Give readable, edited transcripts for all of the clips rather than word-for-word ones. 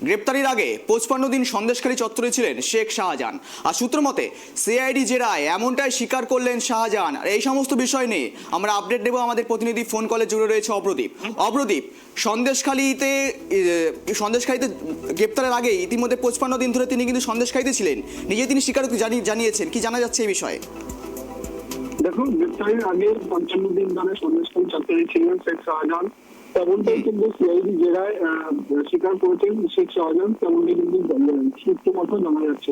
গ্রেপ্তারির আগে 55 দিন সন্দেশখালী চত্বরে ছিলেন শেখ শাহজাহান। আর সূত্র মতে সিআইডি জেরায় এমনটাই স্বীকার করলেন শাহজাহান। আর এই সমস্ত বিষয় নিয়ে আমরা আপডেট দেব। আমাদের প্রতিনিধি ফোন কলে জুড়ে রয়েছে অব্রদীপ। সন্দেশখালীতে গ্রেপ্তারের আগে ইতিমধ্যে 55 দিন ধরে তিনি কিন্তু সন্দেশখালীতে ছিলেন, নিজে তিনি স্বীকারোক্তি জানিয়েছেন। কি জানা যাচ্ছে এই বিষয়ে? দেখুন, গ্রেপ্তারির আগে 55 দিন ধরে সন্দেশখালী চত্বরে ছিলেন শেখ শাহজাহান। তেমনটাই কিন্তু সিআইডি জেরায় স্বীকার করেছেন শেখ শাহজাহান, তেমনটাই কিন্তু সূত্র মতো জানা যাচ্ছে।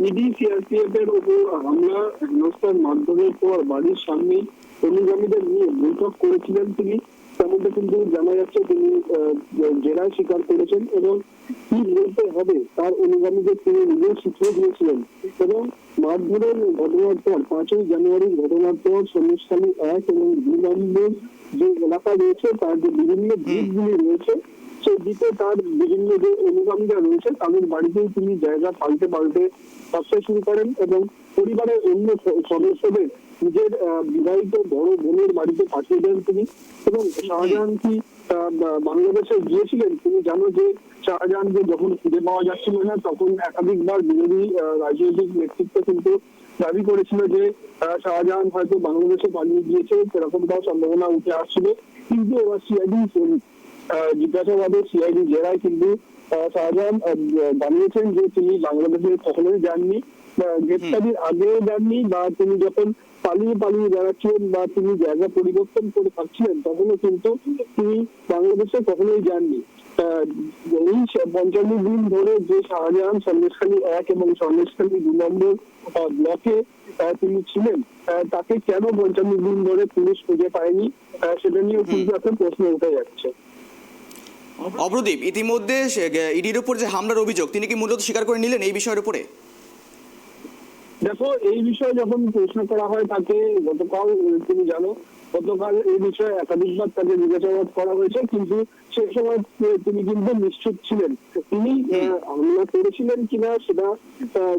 ইডি সিআরপিএফ এর উপর হামলা হেনস্থার মাধ্যমের পর বাড়ির সামনে অনুগামীদের নিয়ে বৈঠক করেছিলেন তিনি, তেমনটা কিন্তু জানা যাচ্ছে। তিনি জেরায় স্বীকার করেছেন এবং কি বলতে হবে তার অনুগামীদের তিনি নিজেও শিখিয়ে দিয়েছিলেন। এবং মারধরের ঘটনার পর 5ই জানুয়ারির ঘটনার পর সন্দেশখালী 1 এবং 2 নম্বর যে এলাকা রয়েছে তার যে বিভিন্ন দিকগুলি রয়েছে সেই দিকে তার বিভিন্ন যে অনুগামীরা রয়েছে তাদের বাড়িতেই তিনি জায়গা পাল্টে ব্যবসা শুরু করেন এবং পরিবারের অন্য সদস্যদের নিজের বিবাহিত বড় বোনের বাড়িতে পাঠিয়ে দেন তিনি। এবং শাহজাহান কি বাংলাদেশে গিয়েছিলেন? তুমি জানো যে শাহজাহানকে যখন খুঁজে পাওয়া যাচ্ছিল না তখন একাধিকবার বিরোধী রাজনৈতিক নেতৃত্ব কিন্তু দাবি করেছিল যে শাহজাহান হয়তো বাংলাদেশে পালিয়ে গিয়েছে, সেরকমটাও সম্ভাবনা উঠে আসছিল। কিন্তু এবার সিআইডি জিজ্ঞাসাবাদে সিআইডি জেরায় কিন্তু শাহজাহান জানিয়েছেন যে তিনি বাংলাদেশে কখনোই যাননি, গ্রেপ্তারির আগেও যাননি, বা তিনি যখন পালিয়ে বেড়াচ্ছিলেন বা তিনি জায়গা পরিবর্তন করে থাকছিলেন তখনও কিন্তু তিনি বাংলাদেশে কখনোই যাননি। এই 55 দিন ধরে যে শাহজাহান সন্দেশখালী 1 এবং সন্দেশখালী 2 নম্বর ব্লকে তিনি ছিলেন, তাকে কেন 55 দিন ধরে পুলিশ খুঁজে পায়নি সেটা নিয়েও কিন্তু একটা প্রশ্ন উঠে যাচ্ছে। অব্রদীপ, ইতিমধ্যে ইডির উপর যে হামলার অভিযোগ তিনি কি মূলত স্বীকার করে নিলেন এই বিষয়ের উপরে? দেখো, এই বিষয়ে যখন প্রশ্ন করা হয় তাকে গতকাল, তুমি জানো গতকাল এই বিষয়ে একাধিকবার তাকে জিজ্ঞাসাবাদ করা হয়েছে, কিন্তু সেই সময় তিনি কিন্তু নিশ্চিত ছিলেন। তিনি হামলা করেছিলেন কিনা সেটা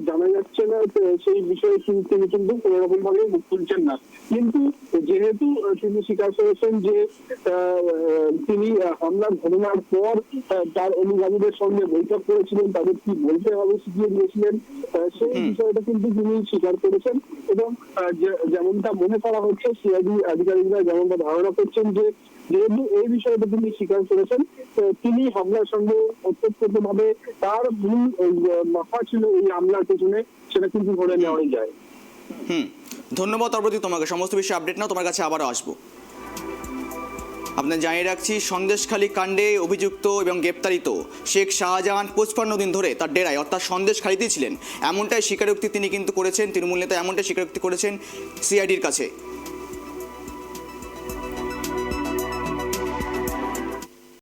জানা যাচ্ছে না, সেই বিষয়ে তিনি কিন্তু কোন রকম ভাবে মুখ খুলছেন না। কিন্তু যেহেতু তিনি স্বীকার করেছেন যে তিনি হামলার ঘটনার পর তার অনুগামীদের সঙ্গে বৈঠক করেছিলেন, তাদের কি বলতে হবে শিখিয়ে দিয়েছিলেন, সেই বিষয়টা কিন্তু তিনি স্বীকার করেছেন। এবং যেমনটা মনে করা হচ্ছে, সিআইডি আধিকারিকরা যেমনটা ধারণা করছেন যে যেহেতু এই বিষয়টা তিনি স্বীকার করেছেন, তিনি হামলার সঙ্গে প্রত্যক্ষভাবে তার মূল মাথা ছিল এই হামলার পেছনে, সেটা কিন্তু ধরে নেওয়াই যায়। ধন্যবাদ অব্রদীপ তোমাকে। সমস্ত বিষয়ে আপডেট নাও, তোমার কাছে আবারও আসবো। আপনাদের জানিয়ে রাখছি, সন্দেশখালী কাণ্ডে অভিযুক্ত এবং গ্রেপ্তারিত শেখ শাহজাহান 55 দিন ধরে তার ডেরায় অর্থাৎ সন্দেশখালীতেই ছিলেন, এমনটাই স্বীকারোক্তি তিনি কিন্তু করেছেন। তৃণমূল নেতা এমনটাই স্বীকারোক্তি করেছেন সিআইডির কাছে।